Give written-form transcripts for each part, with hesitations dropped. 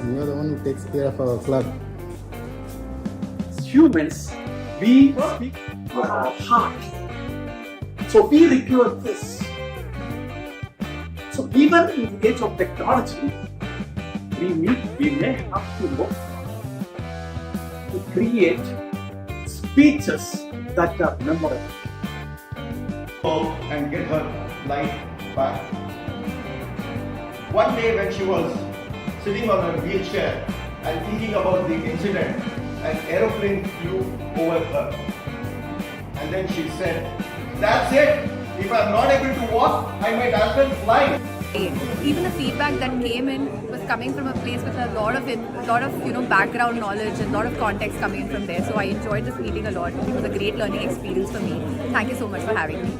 You are the one who takes care of our club. As humans, we speak from our heart. So we require this. So even in the age of technology, we may have to work to create speeches that are memorable. And get her life back. One day when she was sitting on her wheelchair and thinking about the incident, an aeroplane flew over her. And then she said, "That's it. If I'm not able to walk, I might as well fly." Even the feedback that came in was coming from a place with a lot of background knowledge and a lot of context coming in from there. So I enjoyed this meeting a lot. It was a great learning experience for me. Thank you so much for having me.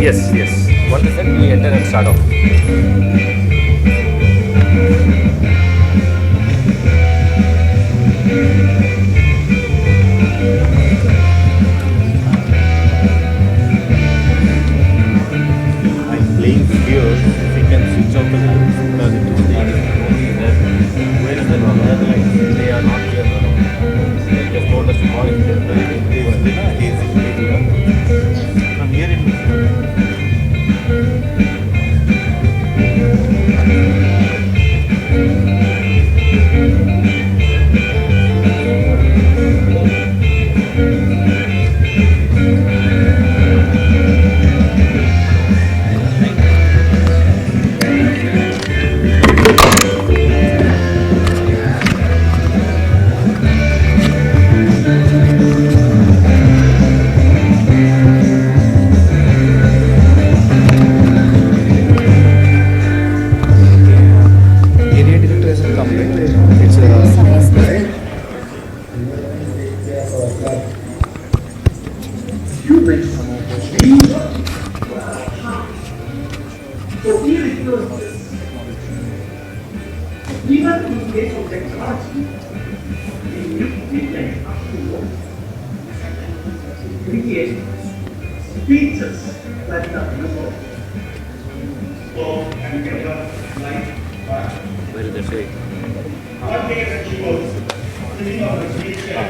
Yes, yes. Once is that we enter and start off. I'm playing here. If we can switch off the lights because it is where is the other lights? They are not here. They just told us to call it there. From here in area director has come, right? It's Humans, so here it goes. Even in case of technology, we can create speeches that are memorable. So, and we can like Where is the shade? One day when she was sitting on the wheelchair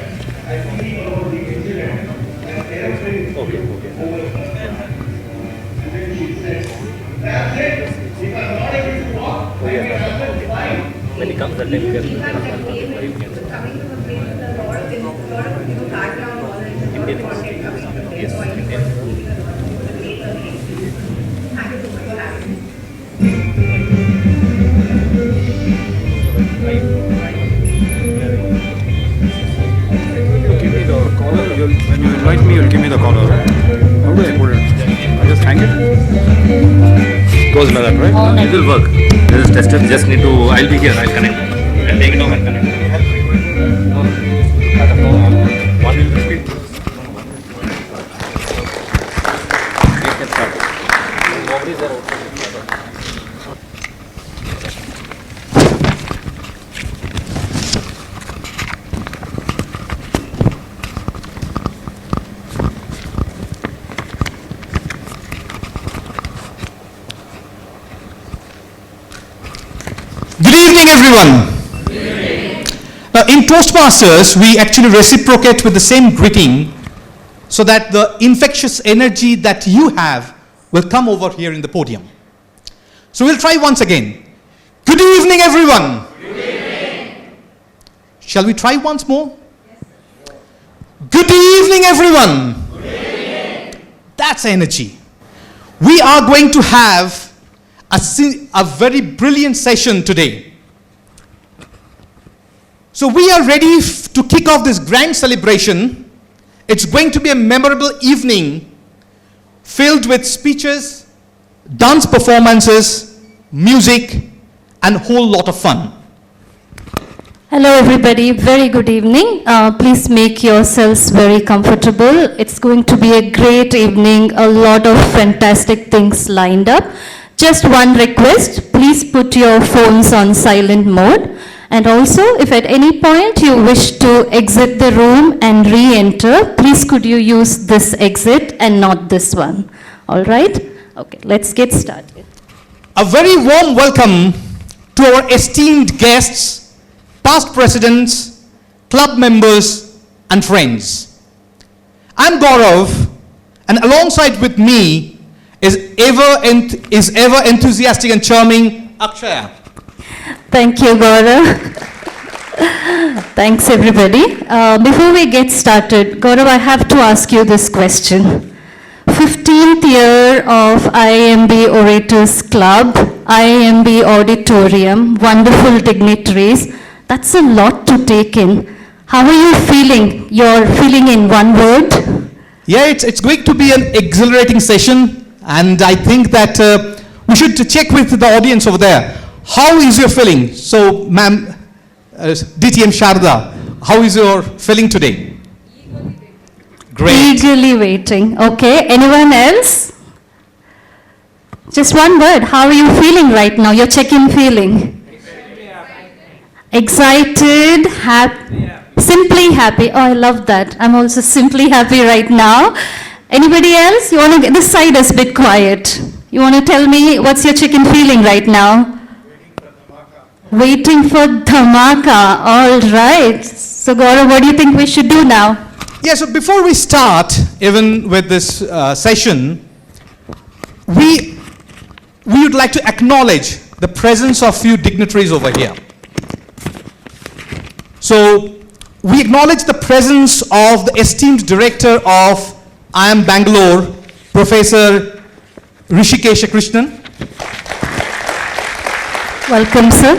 and thinking about the incident, an airplane flew over her. And then she said, "That's it. If I'm not able to walk, I can have to fly." When it comes, that time we can. Feedback that came in was coming from a place with a lot of background knowledge and a lot of content coming from there. So I enjoyed this meeting a lot. It was a great learning experience. Thank you so much for having me. give me the collar. When you invite me, you'll give me the collar. How do I put it? I just hang it? Goes like that, right? It will work. This is tested. Just need to. I'll be here. I'll connect. I'll take it off and connect. No, I don't know. One will repeat. We can start. Nobody's there. Good evening, everyone. Now, in Toastmasters, we actually reciprocate with the same greeting so that the infectious energy that you have will come over here in the podium. So we'll try once again. Good evening, everyone. Good evening. Shall we try once more? Yes. Good evening, everyone. Good evening. That's energy. We are going to have a very brilliant session today. So we are ready to kick off this grand celebration. It's going to be a memorable evening filled with speeches, dance performances, music, and a whole lot of fun. Hello everybody, very good evening. Please make yourselves very comfortable. It's going to be a great evening, a lot of fantastic things lined up. Just one request, please put your phones on silent mode. And also, if at any point you wish to exit the room and re-enter, please could you use this exit and not this one. All right? Okay, let's get started. A very warm welcome to our esteemed guests, past presidents, club members, and friends. I'm Gaurav, and alongside with me is ever enthusiastic and charming Akshaya. Thank you, Gaurav. Thanks, everybody. Before we get started, Gaurav, I have to ask you this question. 15th year of IIMB Orators Club, IIMB Auditorium, wonderful dignitaries. That's a lot to take in. How are you feeling? You're feeling in one word? Yeah, it's going to be an exhilarating session, and I think that we should check with the audience over there. How is your feeling? So, ma'am, DTM Sharda, how is your feeling today? Great. Eagerly waiting. Okay, anyone else? Just one word. How are you feeling right now? Your check-in feeling? Excited, happy, simply happy. Oh, I love that. I'm also simply happy right now. Anybody else? You want to get this side is a bit quiet. You want to tell me what's your check-in feeling right now? Waiting for dhamaka. All right. So Gaurav, what do you think we should do now? Yeah, so before we start, even with this session, we would like to acknowledge the presence of few dignitaries over here. So we acknowledge the presence of the esteemed director of IIM Bangalore, Professor Rishikesh Krishnan. Welcome, sir.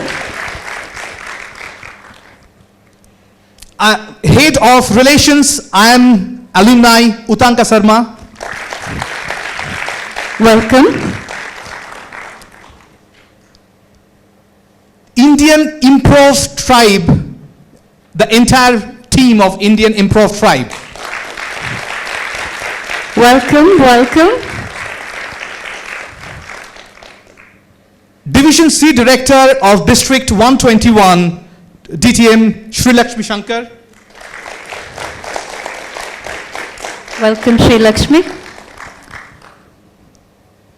Head of Relations, IIM Alumni, Utanka Sarma. Welcome. Indian Improv Tribe, the entire team of Indian Improv Tribe. Welcome, welcome. Division C Director of District 121, DTM Sri Lakshmi Shankar. Welcome, Sri Lakshmi.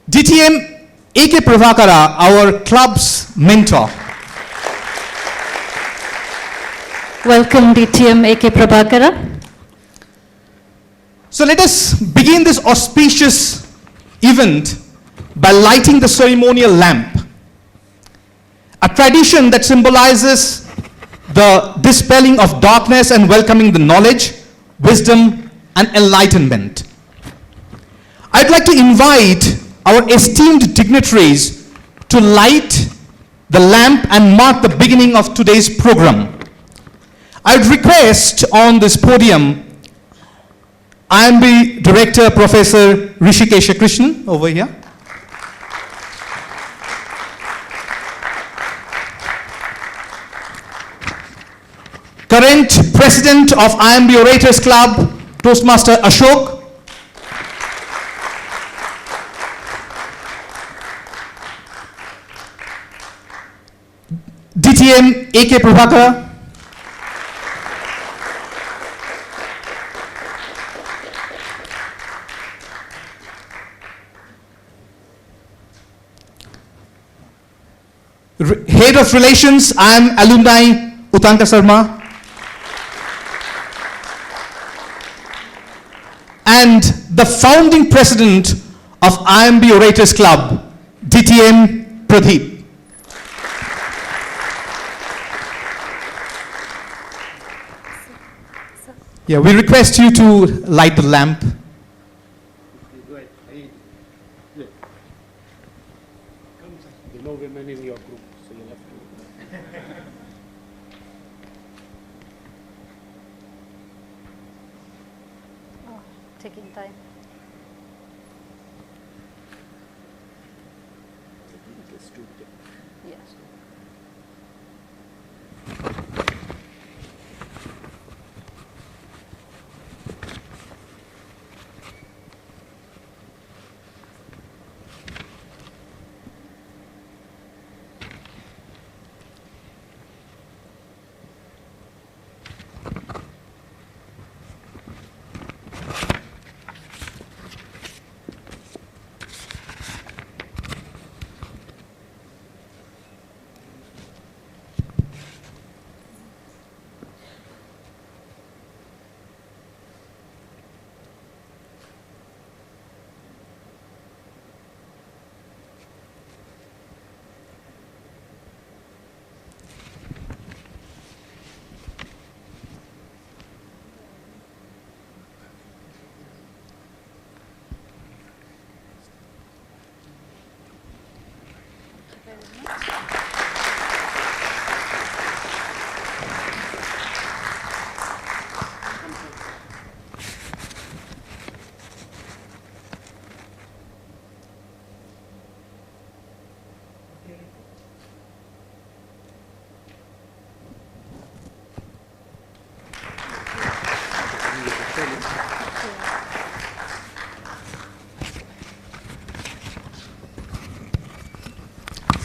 DTM AK Prabhakara, our club's mentor. Welcome, DTM AK Prabhakara. So let us begin this auspicious event by lighting the ceremonial lamp, a tradition that symbolizes the dispelling of darkness and welcoming the knowledge, wisdom, and enlightenment. I'd like to invite our esteemed dignitaries to light the lamp and mark the beginning of today's program. I'd request on this podium IIMB Director Professor Rishikesh Krishnan over here. Current President of IIMB Orators Club, Toastmaster Ashok. DTM AK Prabhakara. Head of Relations, IIM Alumni, Utanka Sarma. And the founding president of IIMB Orators Club, DTM Pradeep. Yeah, we request you to light the lamp. No women in your group, so you'll have to. Taking time. Yes.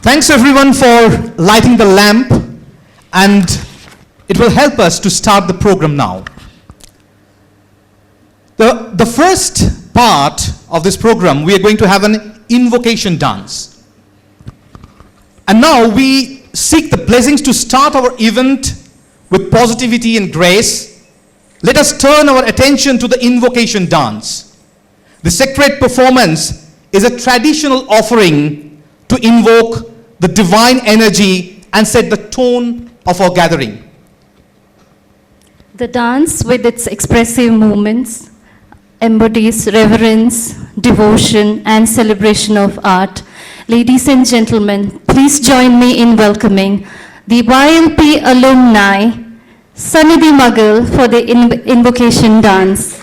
Thanks everyone for lighting the lamp, and it will help us to start the program now. The first part of this program, we are going to have an invocation dance. And now we seek the blessings to start our event with positivity and grace. Let us turn our attention to the invocation dance. The sacred performance is a traditional offering to invoke the divine energy and set the tone of our gathering. The dance, with its expressive movements, embodies reverence, devotion, and celebration of art. Ladies and gentlemen, please join me in welcoming the YLP alumni, Sanidhi Magal, for the invocation dance.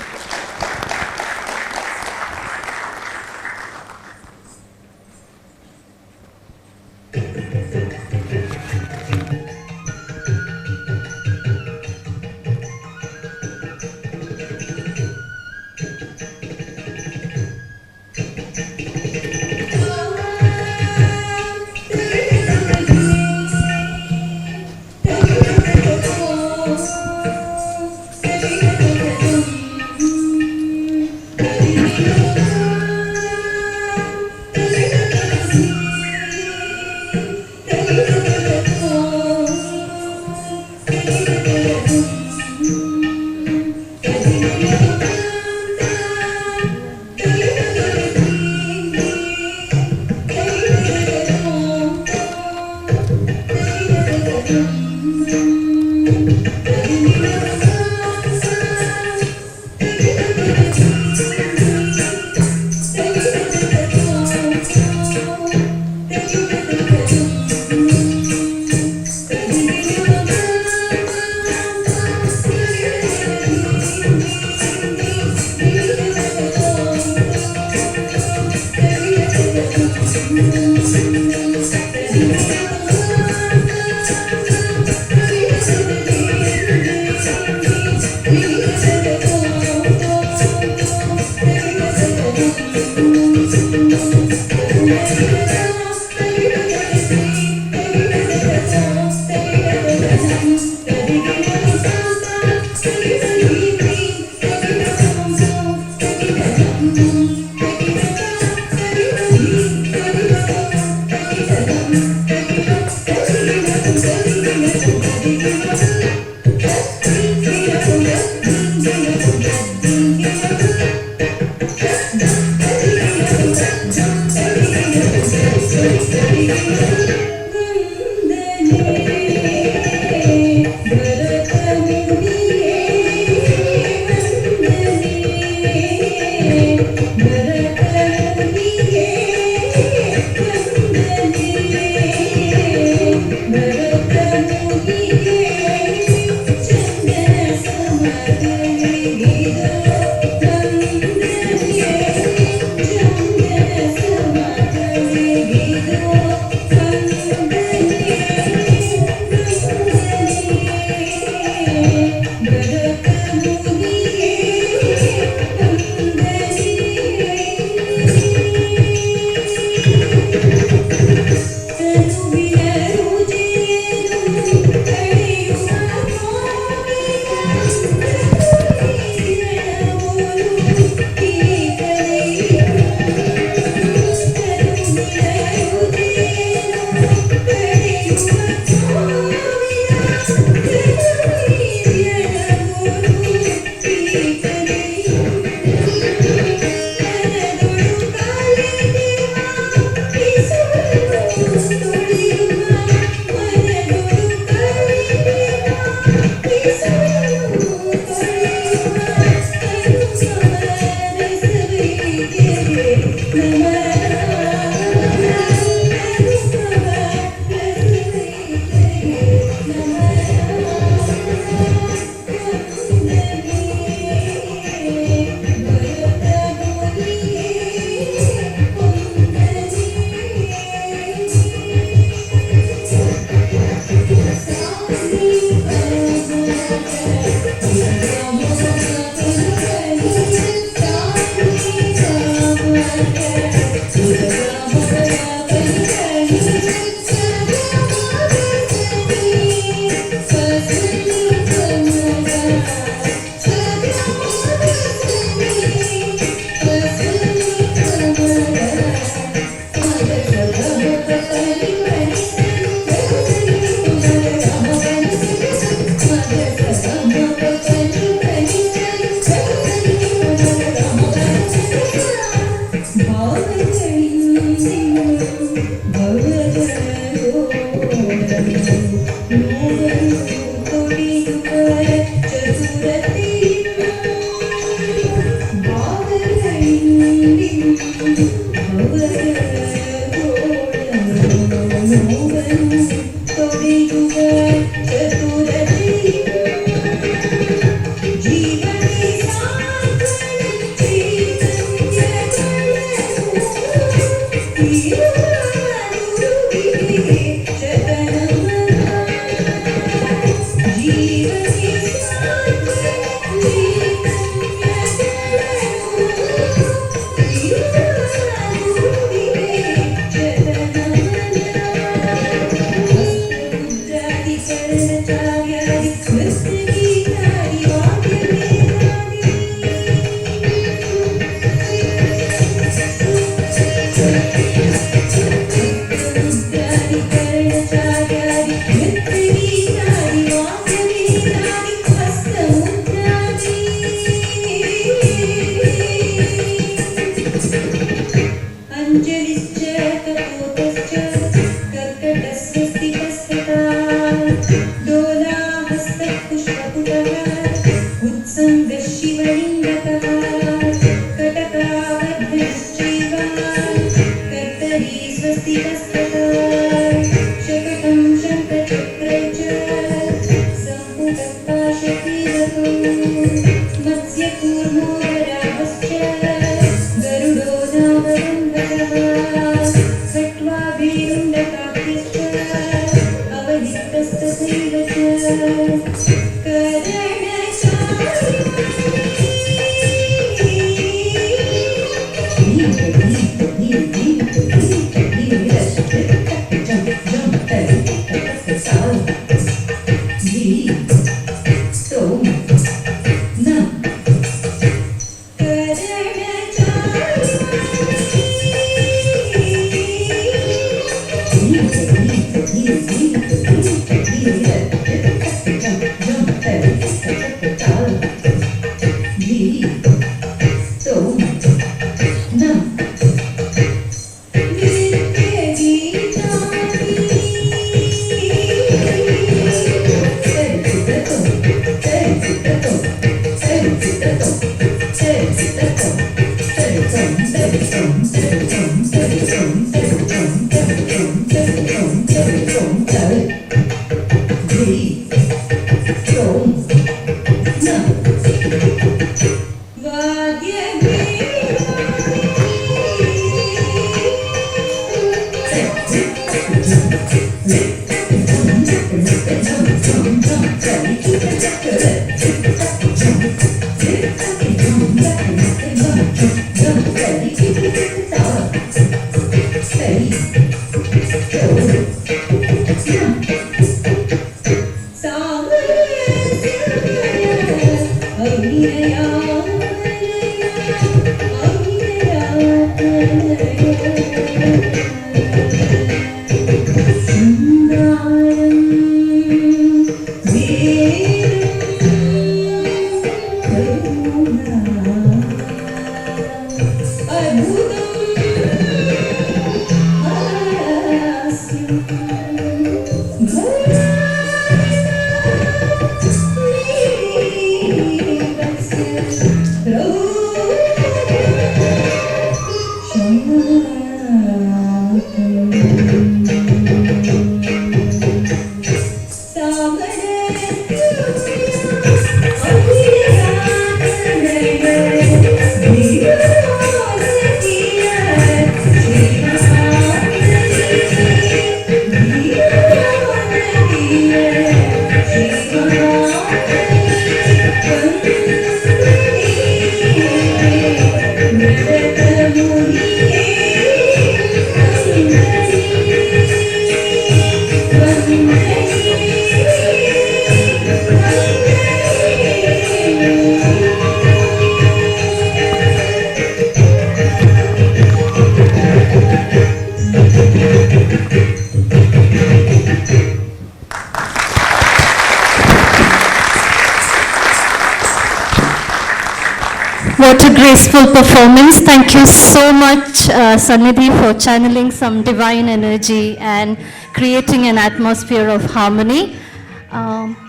What a graceful performance. Thank you so much, Sannidhi, for channeling some divine energy and creating an atmosphere of harmony.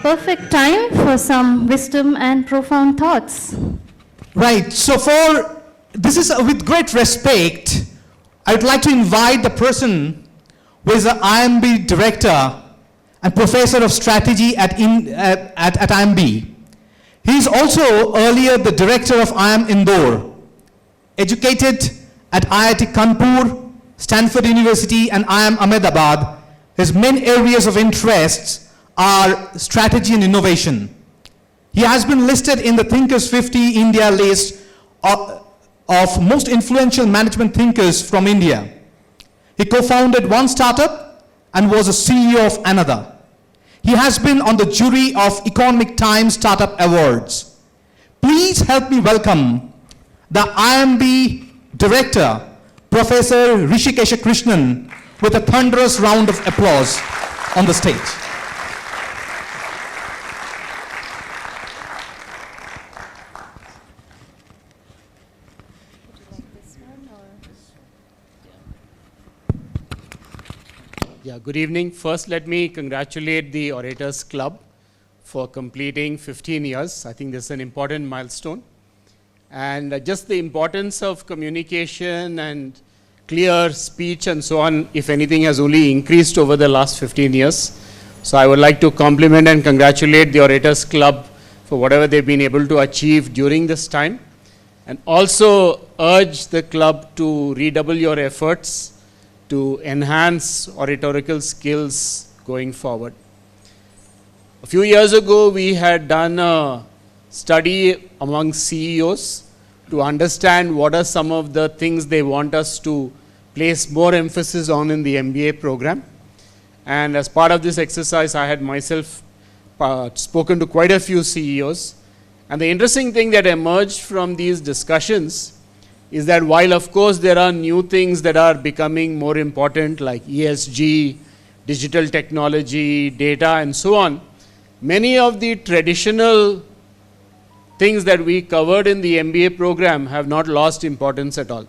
Perfect time for some wisdom and profound thoughts. Right, so this is with great respect, I would like to invite the person who is the IIMB director and professor of strategy at IIMB. He is also earlier the director of IIM Indore, educated at IIT Kanpur, Stanford University and IIM Ahmedabad. His main areas of interest are strategy and innovation. He has been listed in the Thinkers 50 India list of most influential management thinkers from India. He co-founded one startup and was a CEO of another. He has been on the jury of Economic Times Startup Awards. Please help me welcome the IIMB Director, Professor Rishikesha Krishnan, with a thunderous round of applause on the stage. Yeah, good evening. First, let me congratulate the Orators Club for completing 15 years. I think this is an important milestone. and just the importance of communication and clear speech and so on, if anything, has only increased over the last 15 years. So I would like to compliment and congratulate the Orators Club for whatever they've been able to achieve during this time, and also urge the club to redouble your efforts to enhance oratorical skills going forward. A few years ago, we had done a study among CEOs to understand what are some of the things they want us to place more emphasis on in the MBA program. And as part of this exercise, I had myself spoken to quite a few CEOs. And the interesting thing that emerged from these discussions is that while of course there are new things that are becoming more important like ESG, digital technology, data and so on, many of the traditional things that we covered in the MBA program have not lost importance at all.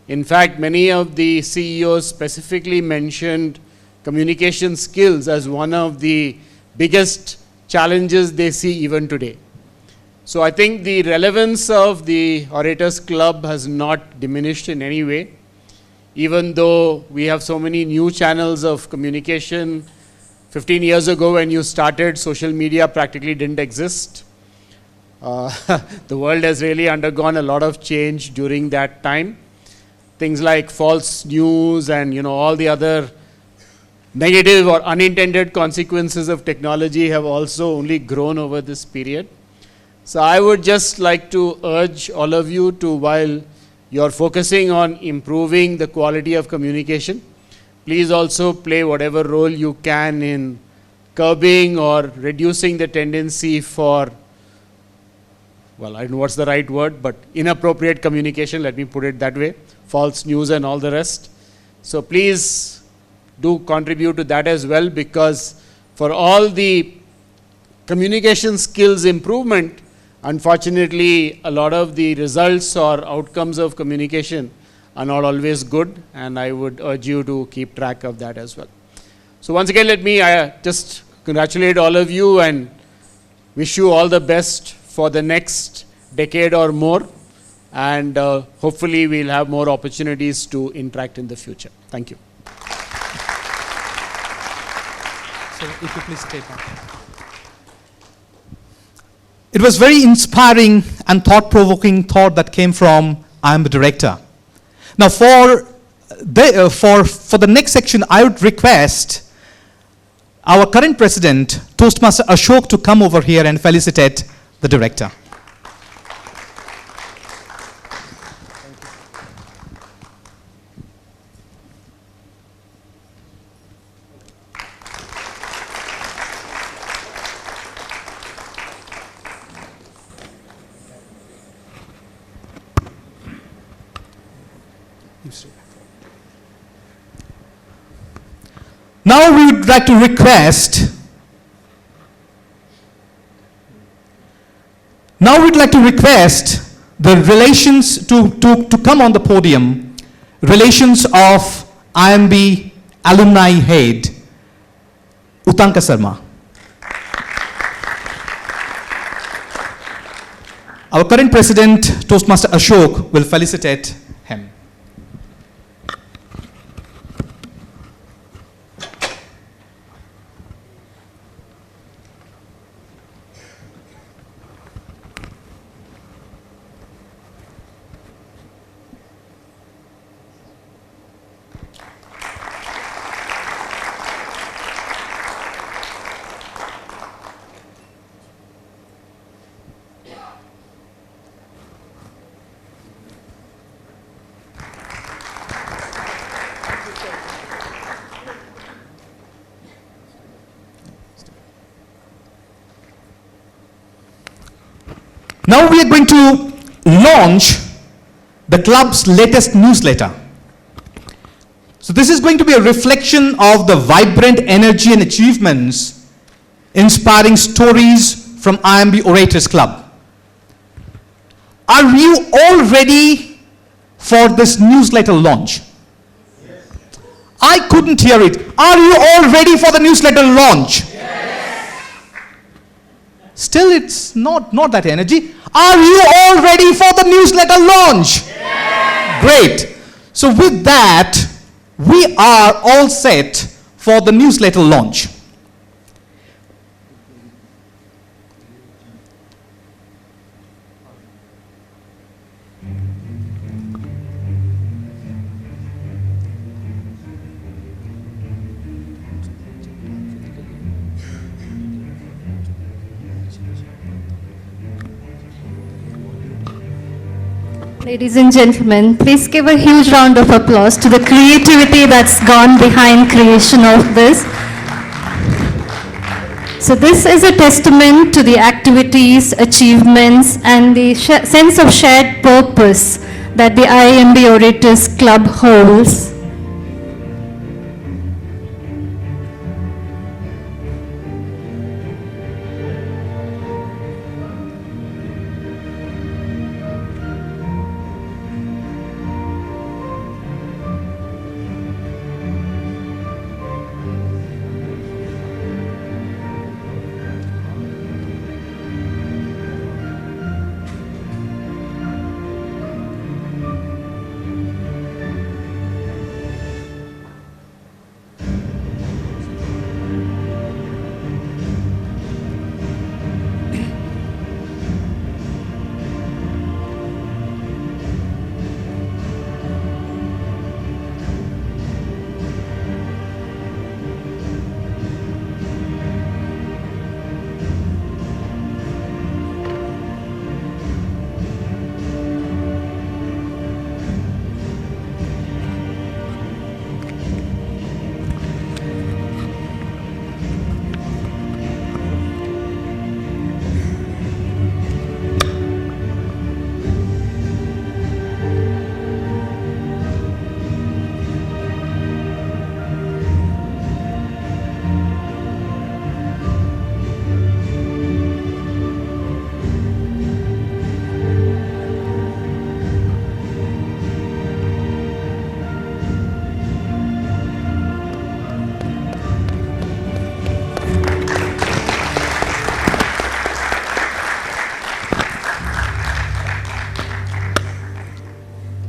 In fact, many of the CEOs specifically mentioned communication skills as one of the biggest challenges they see even today. So I think the relevance of the Orators Club has not diminished in any way, even though we have so many new channels of communication. 15 years ago when you started, social media practically didn't exist. The world has really undergone a lot of change during that time. Things like false news and all the other negative or unintended consequences of technology have also only grown over this period. So I would just like to urge all of you to, while you're focusing on improving the quality of communication, please also play whatever role you can in curbing or reducing the tendency for, well, I don't know what's the right word, but inappropriate communication, let me put it that way, false news and all the rest. So please do contribute to that as well, because for all the communication skills improvement, unfortunately, a lot of the results or outcomes of communication are not always good, and I would urge you to keep track of that as well. So once again, let me just congratulate all of you and wish you all the best for the next decade or more, and hopefully we'll have more opportunities to interact in the future. Thank you. So if you please stay back. It was very inspiring and thought-provoking thought that came from IIMB director. Now for the next section, I would request our current president, Toastmaster Ashok, to come over here and felicitate the director. Now we would like to request the relations to come on the podium, relations of IIMB alumni head, Utanka Sarma. Our current president, Toastmaster Ashok, will felicitate him. Now we are going to launch the club's latest newsletter. So this is going to be a reflection of the vibrant energy and achievements, inspiring stories from IIMB Orators Club. Are you all ready for this newsletter launch? Yes. I couldn't hear it. Are you all ready for the newsletter launch? Yes. Still it's not that energy. Are you all ready for the newsletter launch? Yeah. Great. So with that, we are all set for the newsletter launch. Ladies and gentlemen, please give a huge round of applause to the creativity that's gone behind creation of this. So this is a testament to the activities, achievements, and the sense of shared purpose that the IIMB Orators Club holds.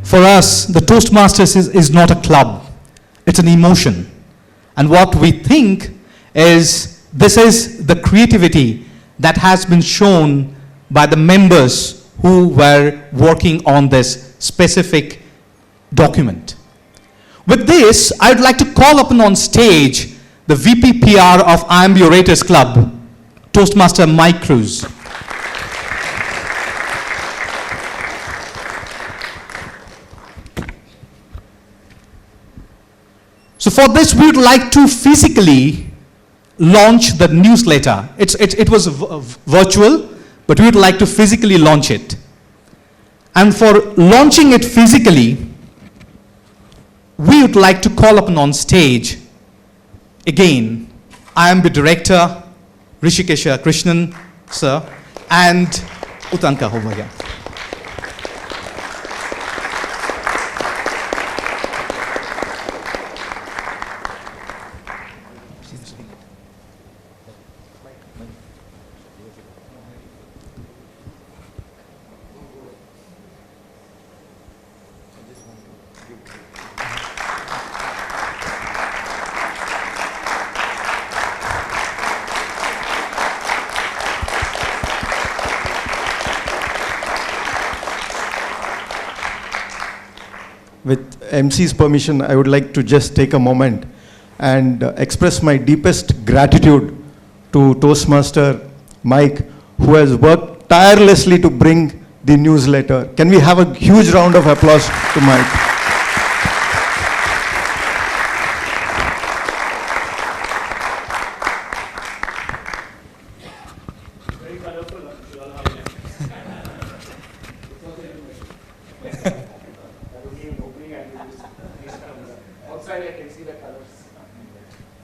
For us, the Toastmasters is not a club, it's an emotion. And what we think is this is the creativity that has been shown by the members who were working on this specific document. With this, I'd like to call upon on stage the VP PR of IIMB Orators Club, Toastmaster Mike Cruz. So for this, we would like to physically launch the newsletter. It was virtual, but we would like to physically launch it. And for launching it physically, we would like to call upon on stage, again, IIMB Director, Rishikesha Krishnan, sir, and Utanka over here. With MC's permission, I would like to just take a moment and express my deepest gratitude to Toastmaster Mike, who has worked tirelessly to bring the newsletter. Can we have a huge round of applause to Mike? Outside I can see the colors.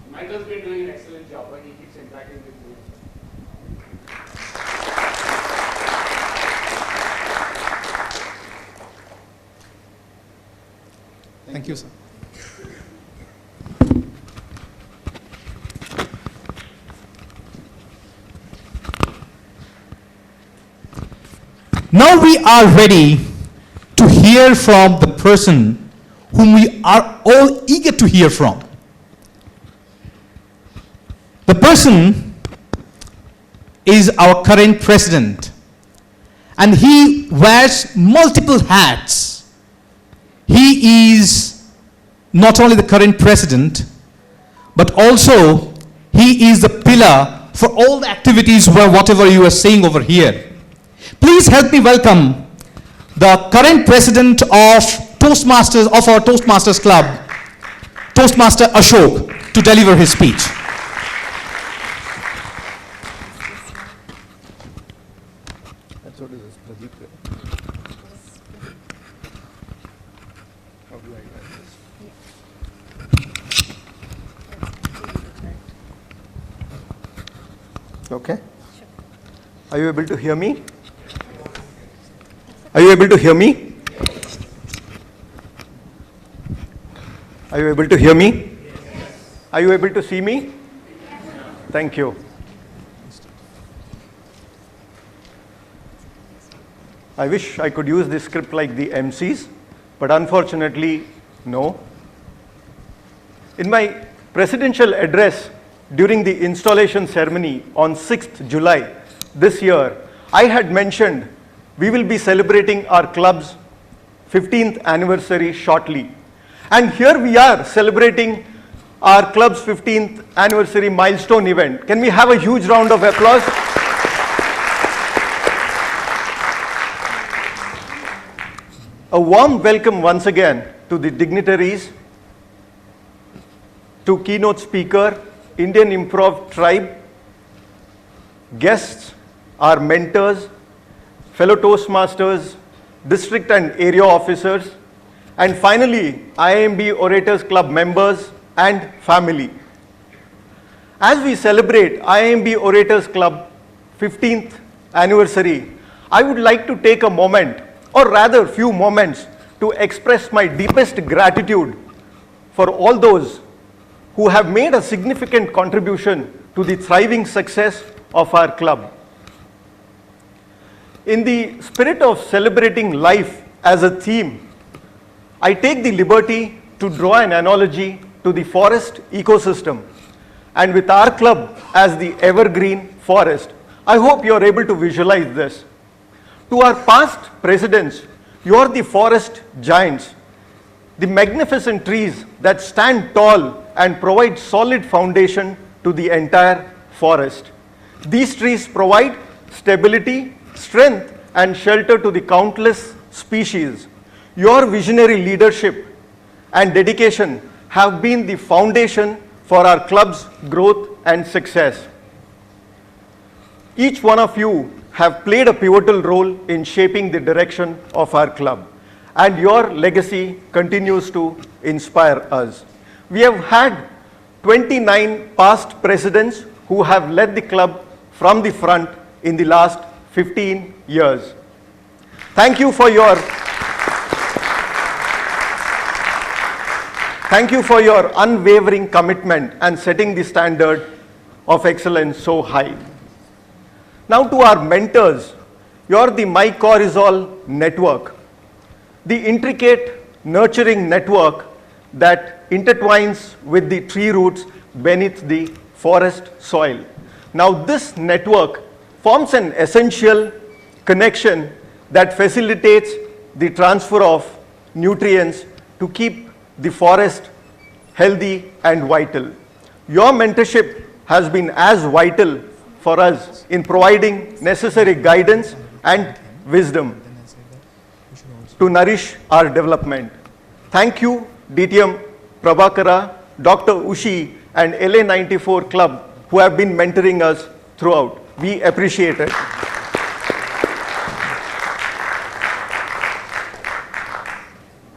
Michael's been doing an excellent job, but he keeps interacting with me. Thank you, sir. Now we are ready to hear from the person whom we are all eager to hear from. The person is our current president, and he wears multiple hats. He is not only the current president, but also he is the pillar for all the activities whatever you are saying over here. Please help me welcome the current president of Toastmasters, of our Toastmasters Club, Toastmaster Ashok, to deliver his speech. Okay. Are you able to hear me? Are you able to hear me? Are you able to hear me? Are you able to see me? Thank you. I wish I could use this script like the MCs, but unfortunately, no. In my presidential address during the installation ceremony on 6th July this year, I had mentioned we will be celebrating our club's 15th anniversary shortly. And here we are celebrating our club's 15th anniversary milestone event. Can we have a huge round of applause? A warm welcome once again to the dignitaries, to keynote speaker, Indian Improv Tribe, guests, our mentors, fellow Toastmasters, district and area officers, and finally, IIMB Orators Club members and family. As we celebrate IIMB Orators Club 15th anniversary, I would like to take a moment, or rather few moments, to express my deepest gratitude for all those who have made a significant contribution to the thriving success of our club. In the spirit of celebrating life as a theme, I take the liberty to draw an analogy to the forest ecosystem, and with our club as the evergreen forest. I hope you are able to visualize this. To our past presidents, you are the forest giants, the magnificent trees that stand tall and provide solid foundation to the entire forest. These trees provide stability, strength, and shelter to the countless species. Your visionary leadership and dedication have been the foundation for our club's growth and success. Each one of you have played a pivotal role in shaping the direction of our club, and your legacy continues to inspire us. We have had 29 past presidents who have led the club from the front in the last 15 years. Thank you for your unwavering commitment and setting the standard of excellence so high. Now to our mentors, you're the mycorrhizal network, the intricate nurturing network that intertwines with the tree roots beneath the forest soil. Now this network forms an essential connection that facilitates the transfer of nutrients to keep the forest healthy and vital. Your mentorship has been as vital for us in providing necessary guidance and wisdom to nourish our development. Thank you, DTM Prabhakara, Dr. Ushi, and LA94 Club who have been mentoring us throughout. We appreciate it.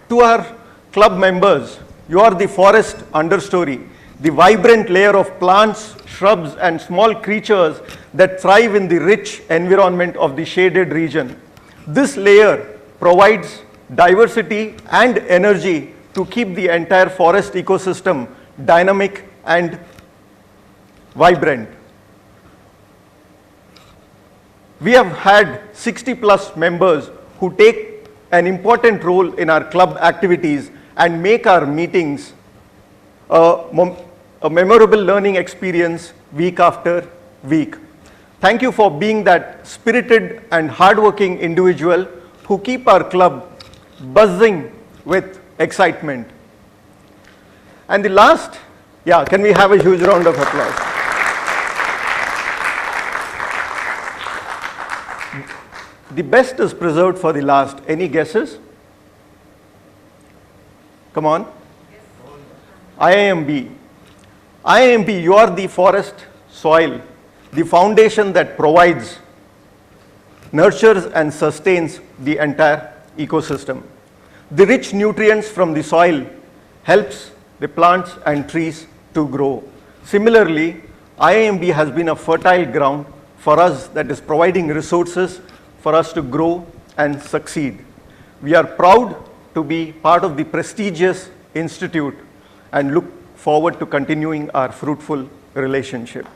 To our club members, you are the forest understory, the vibrant layer of plants, shrubs, and small creatures that thrive in the rich environment of the shaded region. This layer provides diversity and energy to keep the entire forest ecosystem dynamic and vibrant. We have had 60 plus members who take an important role in our club activities and make our meetings a memorable learning experience week after week. Thank you for being that spirited and hardworking individual who keep our club buzzing with excitement. And the last, can we have a huge round of applause? The best is preserved for the last. Any guesses? Come on. IIMB. IIMB, you are the forest soil, the foundation that provides, nurtures and sustains the entire ecosystem. The rich nutrients from the soil helps the plants and trees to grow. Similarly, IIMB has been a fertile ground for us that is providing resources for us to grow and succeed. We are proud to be part of the prestigious institute and look forward to continuing our fruitful relationship.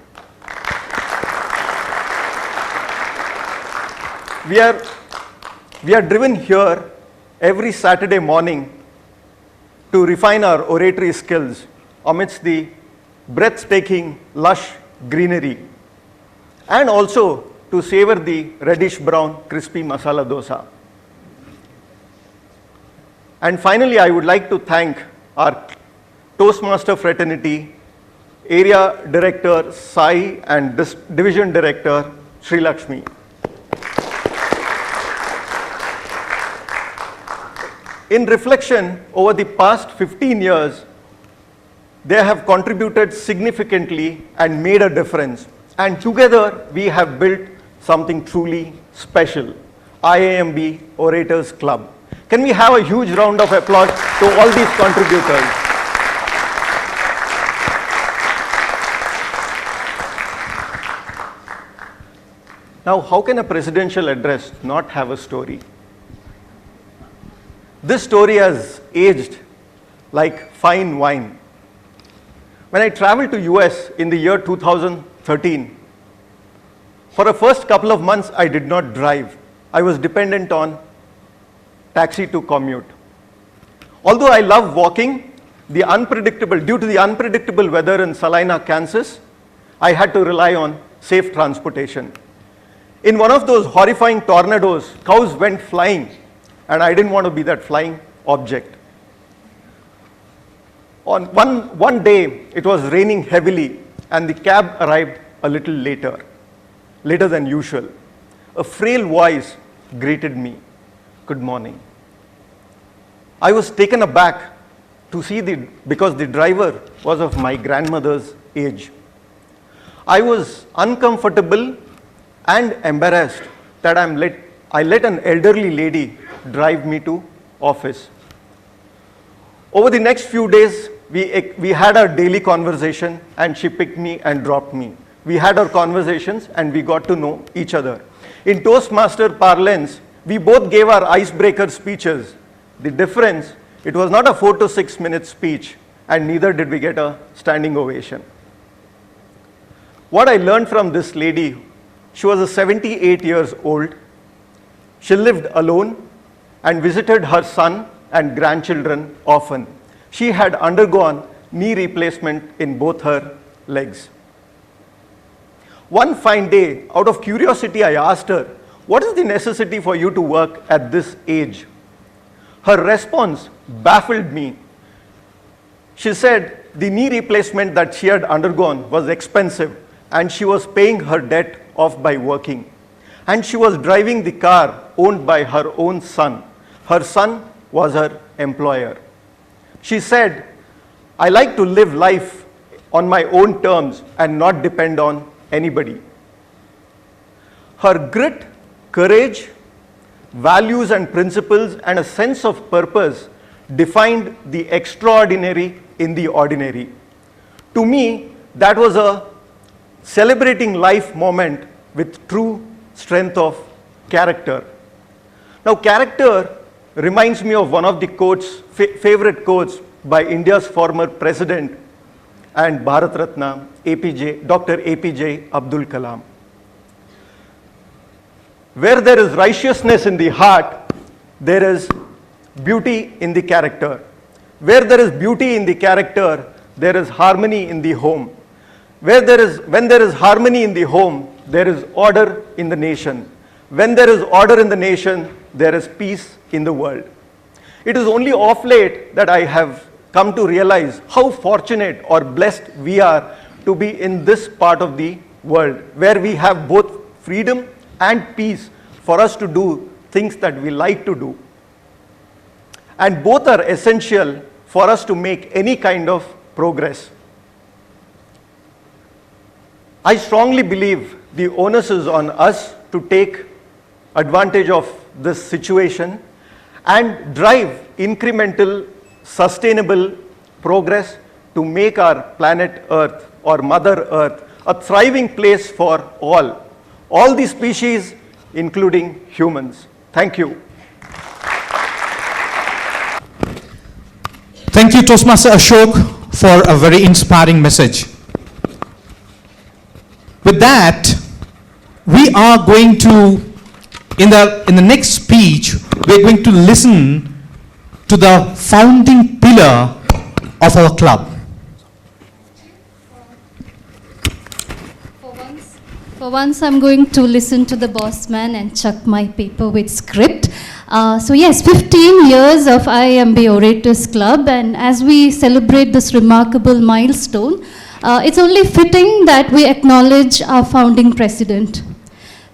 We are driven here every Saturday morning to refine our oratory skills amidst the breathtaking, lush greenery, and also to savor the reddish brown crispy masala dosa. And finally, I would like to thank our Toastmaster fraternity, Area Director Sai and Division Director Sri Lakshmi. In reflection, over the past 15 years, they have contributed significantly and made a difference. And together, we have built something truly special, IIMB Orators Club. Can we have a huge round of applause to all these contributors? Now, how can a presidential address not have a story? This story has aged like fine wine. When I traveled to US in the year 2013, for the first couple of months, I did not drive. I was dependent on taxi to commute. Although I love walking, due to the unpredictable weather in Salina, Kansas, I had to rely on safe transportation. In one of those horrifying tornadoes, cows went flying, and I didn't want to be that flying object. On one day, it was raining heavily, and the cab arrived a little later than usual. A frail voice greeted me. Good morning. I was taken aback to see because the driver was of my grandmother's age. I was uncomfortable and embarrassed that I let an elderly lady drive me to office. Over the next few days, we had our daily conversation, and she picked me and dropped me. We had our conversations and we got to know each other. In Toastmaster parlance, we both gave our icebreaker speeches. The difference, it was not a 4 to 6 minute speech, and neither did we get a standing ovation. What I learned from this lady, she was a 78 years old. She lived alone and visited her son and grandchildren often. She had undergone knee replacement in both her legs. One fine day, out of curiosity, I asked her, "What is the necessity for you to work at this age?" Her response baffled me. She said the knee replacement that she had undergone was expensive, and she was paying her debt off by working. And she was driving the car owned by her own son. Her son was her employer. She said, "I like to live life on my own terms and not depend on anybody." Her grit, courage, values and principles, and a sense of purpose defined the extraordinary in the ordinary. To me, that was a celebrating life moment with true strength of character. Now, character reminds me of one of the favorite quotes by India's former president and Bharat Ratna, Dr. APJ Abdul Kalam. Where there is righteousness in the heart, there is beauty in the character. Where there is beauty in the character, there is harmony in the home. When there is harmony in the home, there is order in the nation. When there is order in the nation, there is peace in the world. It is only of late that I have come to realize how fortunate or blessed we are to be in this part of the world, where we have both freedom and peace for us to do things that we like to do. And both are essential for us to make any kind of progress. I strongly believe the onus is on us to take advantage of this situation and drive incremental, sustainable progress to make our planet Earth or Mother Earth a thriving place for all the species, including humans. Thank you. Thank you, Toastmaster Ashok, for a very inspiring message. With that, we are going to, in the next speech, we're going to listen to the founding pillar of our club. For once, I'm going to listen to the boss man and chuck my paper with script. So yes, 15 years of IIMB Orators Club, and as we celebrate this remarkable milestone, it's only fitting that we acknowledge our founding president.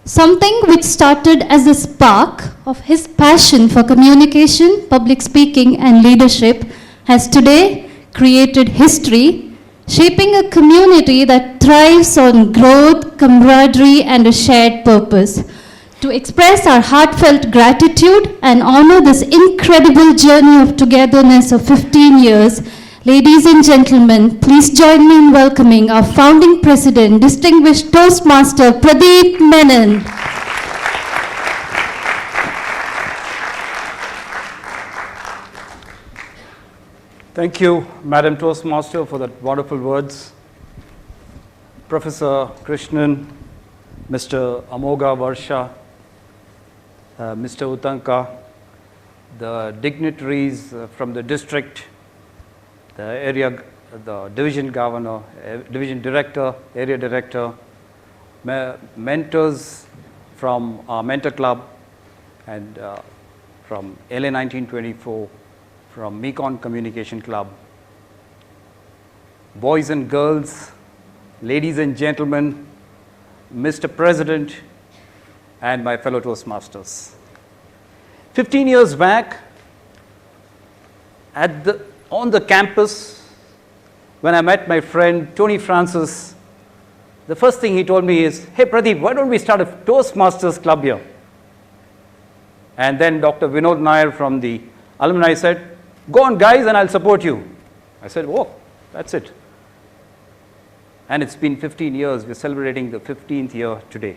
Something which started as a spark of his passion for communication, public speaking, and leadership has today created history, shaping a community that thrives on growth, camaraderie, and a shared purpose. To express our heartfelt gratitude and honor this incredible journey of togetherness of 15 years, ladies and gentlemen, please join me in welcoming our founding president, distinguished Toastmaster Pradeep Menon. Thank you, Madam Toastmaster, for that wonderful words. Professor Krishnan, Mr. Amoga Varsha, Mr. Utanka, the dignitaries from the district, the division governor, division director, area director, mentors from our mentor club and from LA 1924, from Mekong Communication Club, boys and girls, ladies and gentlemen, Mr. President, and my fellow Toastmasters. 15 years back, on the campus, when I met my friend Tony Francis, the first thing he told me is, "Hey Pradeep, why don't we start a Toastmasters club here?" And then Dr. Vinod Nair from the alumni said, "Go on guys and I'll support you." I said, "Oh, that's it." And it's been 15 years. We're celebrating the 15th year today.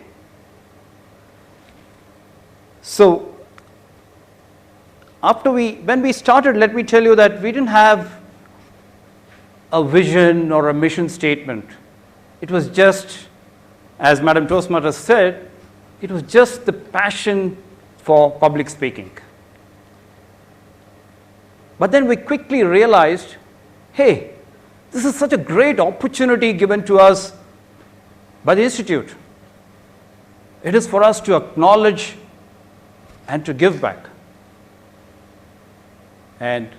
So, when we started, let me tell you that we didn't have a vision or a mission statement. It was just, as Madam Toastmaster said, it was just the passion for public speaking. But then we quickly realized, hey, this is such a great opportunity given to us by the Institute. It is for us to acknowledge and to give back. And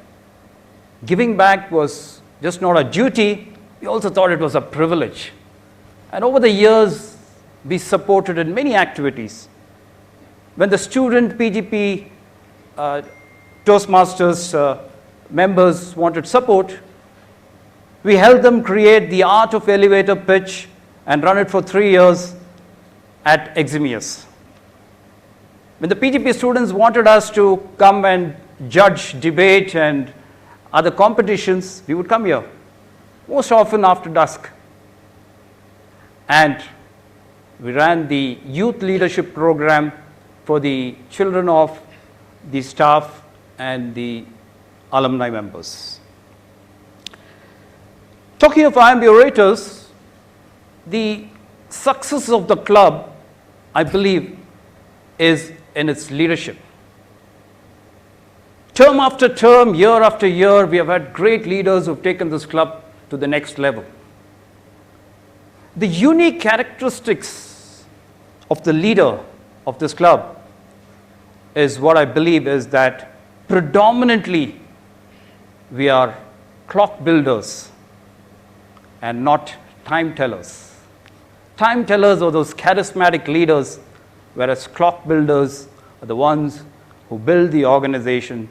giving back was just not a duty, we also thought it was a privilege. And over the years, we supported in many activities. When the student PGP Toastmasters members wanted support, we helped them create the art of elevator pitch and run it for 3 years at Eximius. When the PGP students wanted us to come and judge, debate, and other competitions, we would come here, most often after dusk. And we ran the youth leadership program for the children of the staff and the alumni members. Talking of IIMB Orators, the success of the club, I believe, is in its leadership. Term after term, year after year, we have had great leaders who have taken this club to the next level. The unique characteristics of the leader of this club is what I believe is that predominantly we are clock builders and not time tellers. Time tellers are those charismatic leaders, whereas clock builders are the ones who build the organization,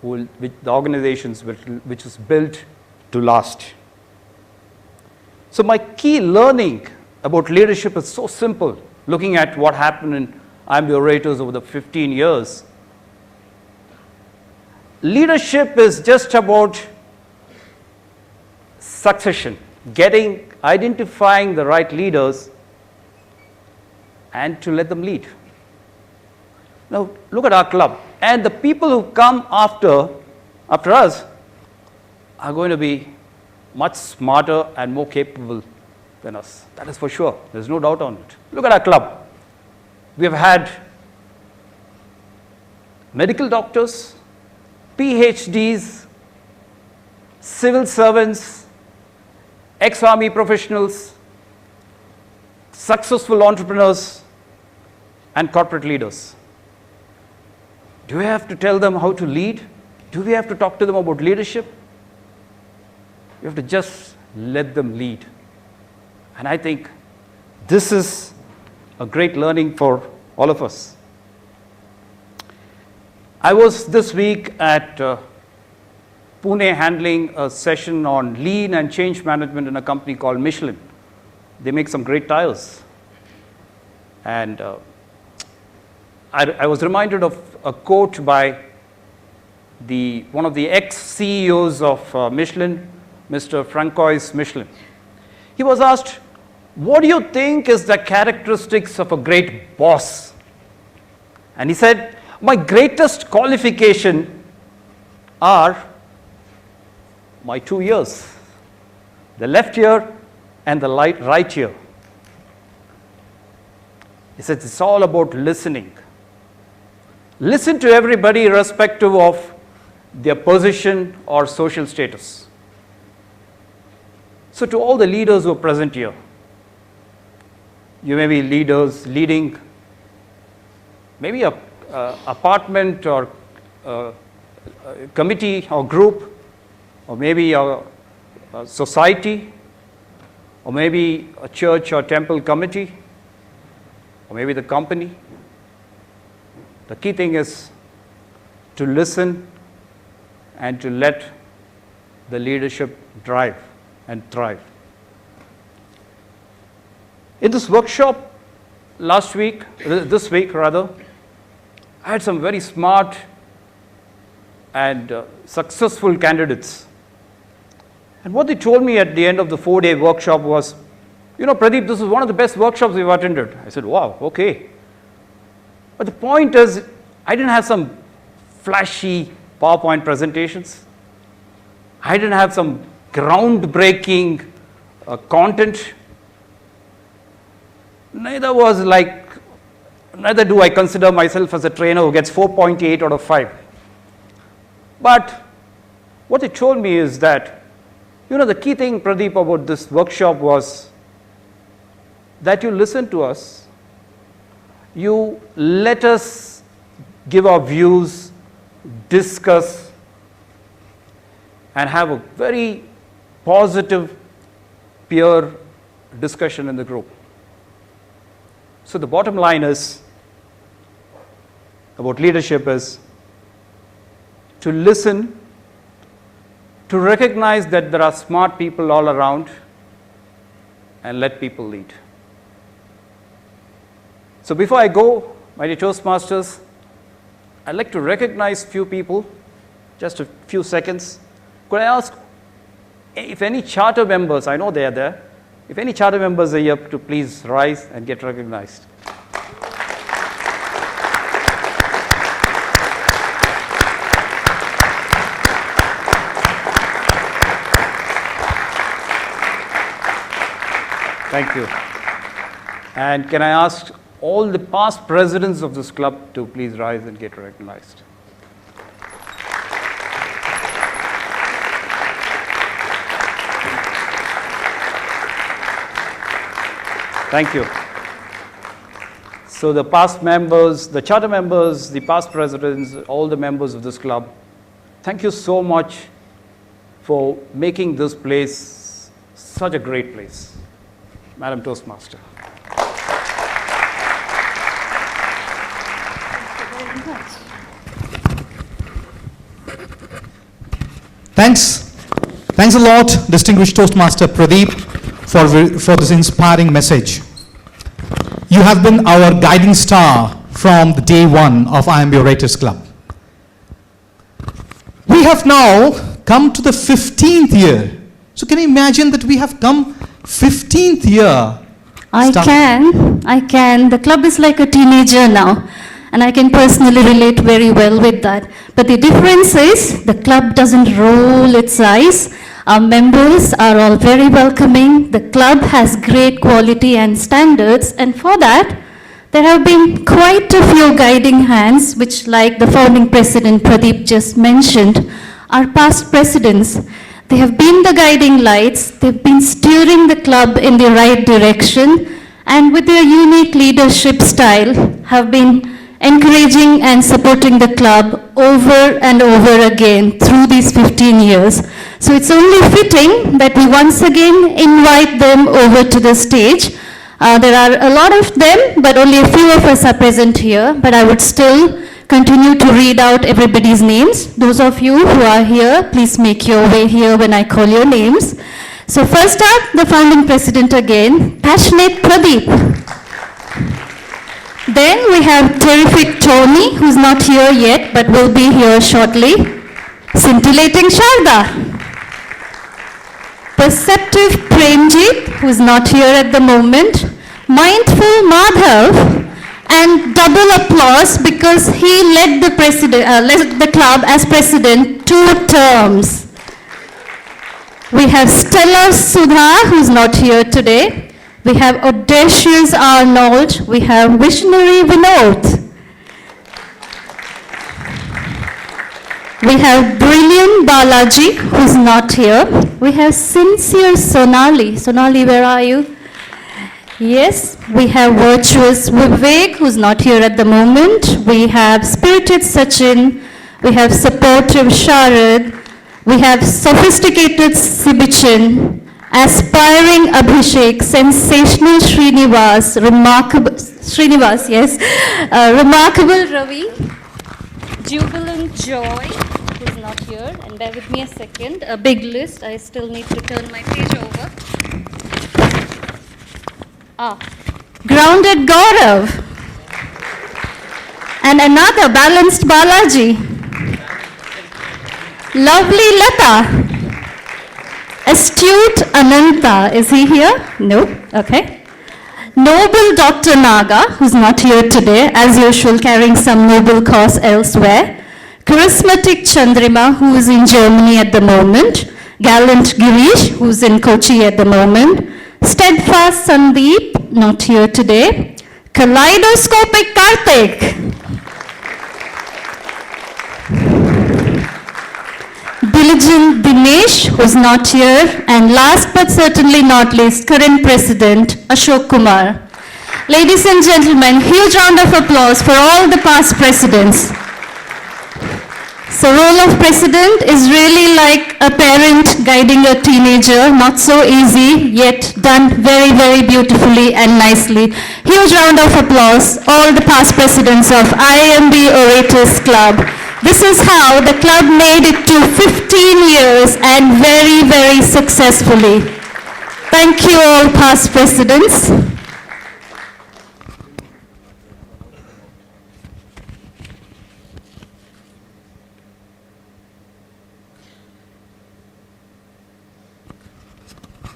the organizations which is built to last. So my key learning about leadership is so simple, looking at what happened in IIMB Orators over the 15 years. Leadership is just about succession, identifying the right leaders and to let them lead. Now look at our club, and the people who come after us are going to be much smarter and more capable than us. That is for sure. There's no doubt on it. Look at our club. We have had medical doctors, PhDs, civil servants, ex-army professionals, successful entrepreneurs, and corporate leaders. Do we have to tell them how to lead? Do we have to talk to them about leadership? We have to just let them lead. And I think this is a great learning for all of us. I was this week at Pune handling a session on lean and change management in a company called Michelin. They make some great tires. And I was reminded of a quote by one of the ex-CEOs of Michelin, Mr. Francois Michelin. He was asked, what do you think is the characteristics of a great boss? And he said, my greatest qualification are my 2 ears, the left ear and the right ear. He said, it's all about listening. Listen to everybody irrespective of their position or social status. So to all the leaders who are present here, you may be leaders leading maybe a apartment or a committee or group, or maybe a society, or maybe a church or temple committee, or maybe the company. The key thing is to listen and to let the leadership drive and thrive. In this workshop this week, I had some very smart and successful candidates. And what they told me at the end of the 4-day workshop was, you know, Pradeep, this is one of the best workshops we've attended. I said, wow, okay. But the point is, I didn't have some flashy PowerPoint presentations. I didn't have some groundbreaking content. Neither do I consider myself as a trainer who gets 4.8 out of 5. But what they told me is that, you know, the key thing, Pradeep, about this workshop was that you listen to us, you let us give our views, discuss, and have a very positive peer discussion in the group. So the bottom line is about leadership is to listen, to recognize that there are smart people all around, and let people lead. So before I go, my dear Toastmasters, I'd like to recognize few people, just a few seconds. Could I ask if any charter members, I know they are there, if any charter members are here to please rise and get recognized. Thank you. And can I ask all the past presidents of this club to please rise and get recognized. Thank you. So the past members, the charter members, the past presidents, all the members of this club, thank you so much for making this place such a great place. Madam Toastmaster. Thanks a lot, distinguished Toastmaster Pradeep, for this inspiring message. You have been our guiding star from the day one of IIMB Orators Club. We have now come to the 15th year. So can you imagine that we have come 15th year? I can. The club is like a teenager now, and I can personally relate very well with that. But the difference is the club doesn't roll its eyes. Our members are all very welcoming. The club has great quality and standards, and for that, there have been quite a few guiding hands, which, like the founding president Pradeep just mentioned, are past presidents. They have been the guiding lights. They've been steering the club in the right direction, and with their unique leadership style, have been encouraging and supporting the club over and over again through these 15 years. So it's only fitting that we once again invite them over to the stage. There are a lot of them, but only a few of us are present here, but I would still continue to read out everybody's names. Those of you who are here, please make your way here when I call your names. So first up, the founding president again, Passionate Pradeep. Then we have Terrific Tony, who's not here yet, but will be here shortly. Scintillating Sharda. Perceptive Premjit, who's not here at the moment. Mindful Madhav. And double applause because he led the club as president 2 terms. We have Stellar Sudha, who's not here today. We have Audacious Arnold. We have Visionary Vinod. We have Brilliant Balaji, who's not here. We have Sincere Sonali. Sonali, where are you? Yes, we have Virtuous Vivek, who's not here at the moment. We have Spirited Sachin. We have Supportive Sharad. We have Sophisticated Sibichin. Aspiring Abhishek, Sensational Srinivas, Remarkable Ravi, Jubilant Joy, who's not here, and bear with me a second, a big list, I still need to turn my page over. Grounded Gaurav, and another Balanced Balaji, Lovely Lata, Astute Ananta, is he here? No, okay. Noble Dr. Naga, who's not here today, as usual carrying some noble cause elsewhere. Charismatic Chandrima, who is in Germany at the moment. Gallant Girish, who's in Kochi at the moment. Steadfast Sandeep, not here today. Kaleidoscopic Karthik. Diligent Dinesh, who's not here, and last but certainly not least, current president, Ashok Kumar. Ladies and gentlemen, huge round of applause for all the past presidents. So role of president is really like a parent guiding a teenager, not so easy, yet done very, very beautifully and nicely. Huge round of applause, all the past presidents of IIMB Orators Club. This is how the club made it to 15 years and very, very successfully. Thank you all past presidents.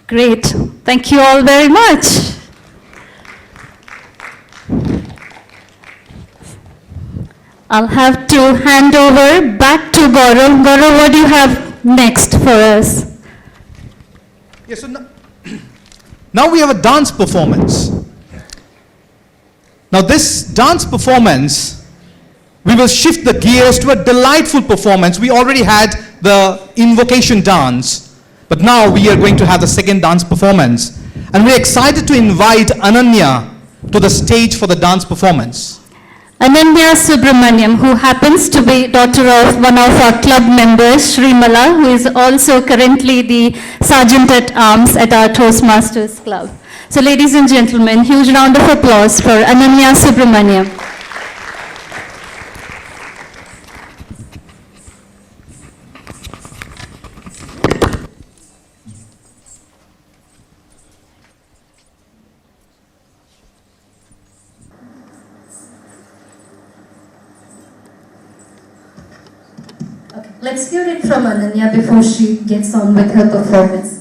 Great. Thank you all very much. I'll have to hand over back to Gaurav. Gaurav, what do you have next for us? Yes, so now we have a dance performance. Now this dance performance, we will shift the gears to a delightful performance. We already had the invocation dance, but now we are going to have the second dance performance. And we're excited to invite Ananya to the stage for the dance performance. Ananya Subramaniam, who happens to be daughter of one of our club members, Srimala, who is also currently the Sergeant at Arms at our Toastmasters Club. So ladies and gentlemen, huge round of applause for Ananya Subramaniam. Okay, let's hear it from Ananya before she gets on with her performance.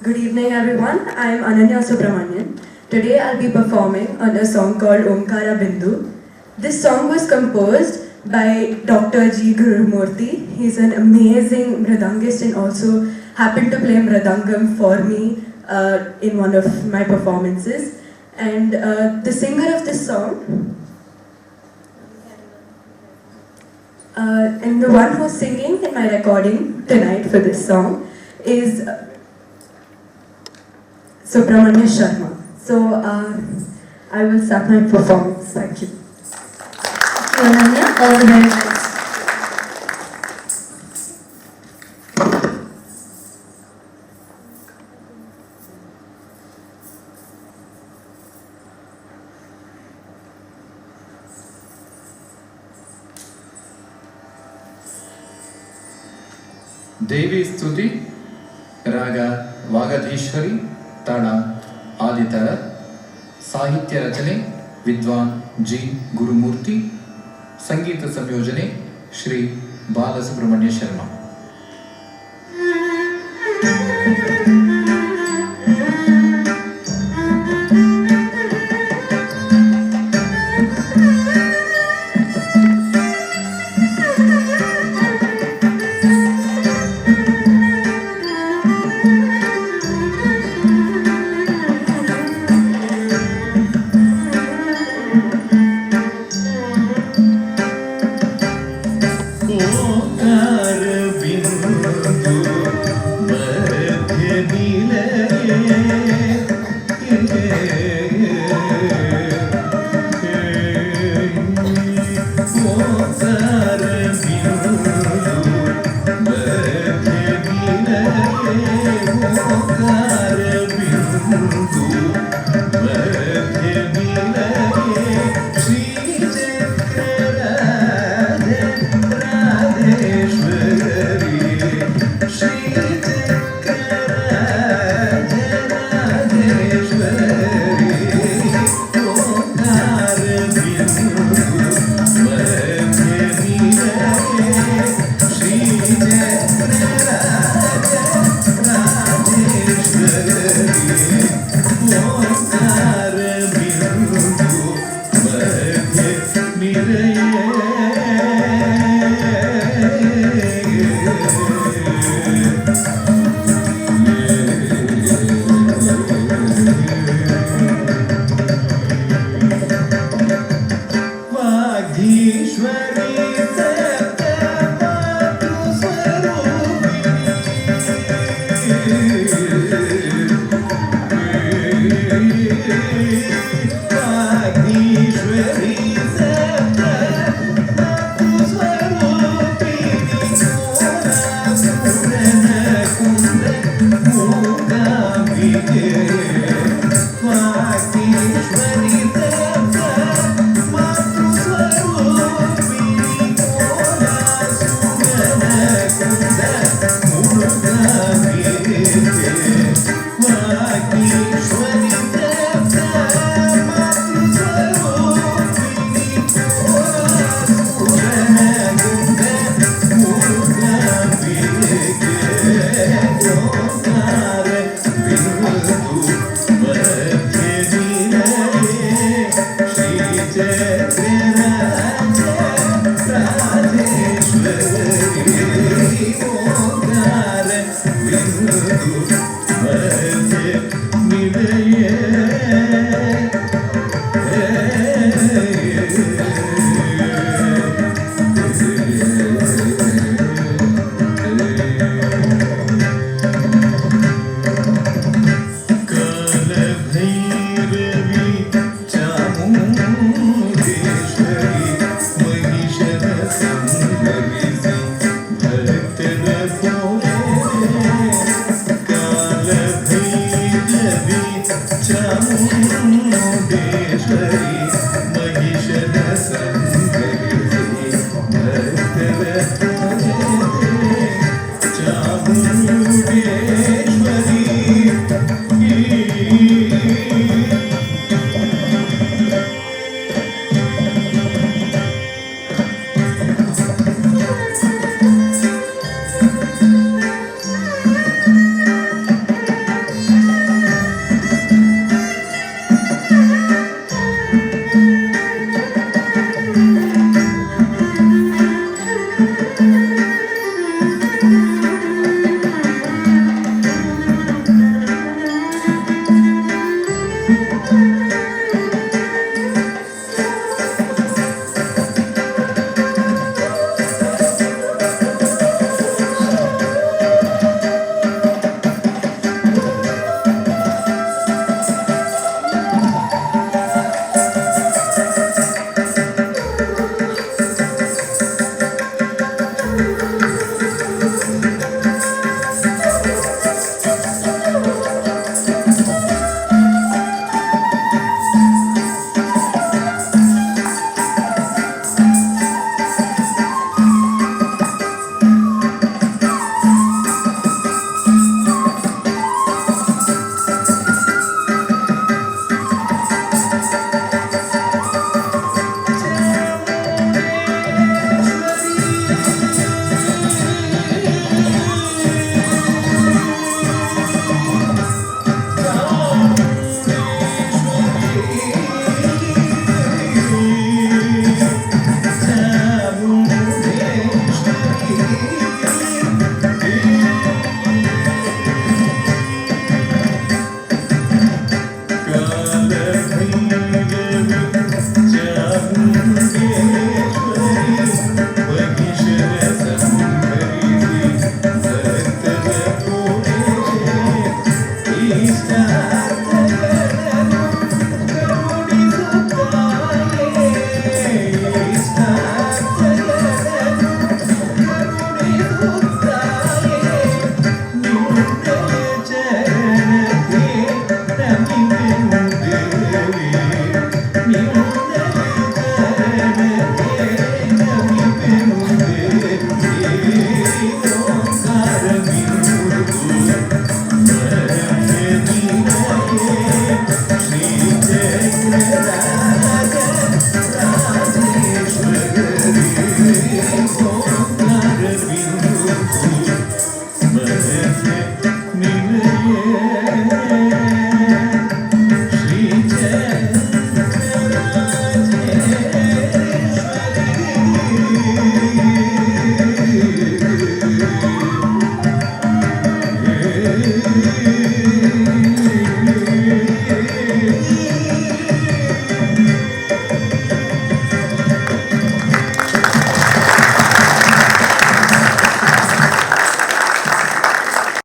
Good evening everyone, I am Ananya Subramanian. Today I'll be performing on a song called Omkara Bindu. This song was composed by Dr. G. Gurumurthy. He's an amazing mridangist and also happened to play mridangam for me in one of my performances. And the singer of this song, and the one who's singing in my recording tonight for this song is Subramanya Sharma. So I will start my performance. Thank you. Thank you, Ananya. All the very best. देवी स्तुति राग वागधीश्वरी ताಳ आदिताಳ साहित्य रचने विद्वान जी गुरुमूर्ति संगीत संयोजने श्री बालसुब्रह्मण्य शर्मा वागीश्वरी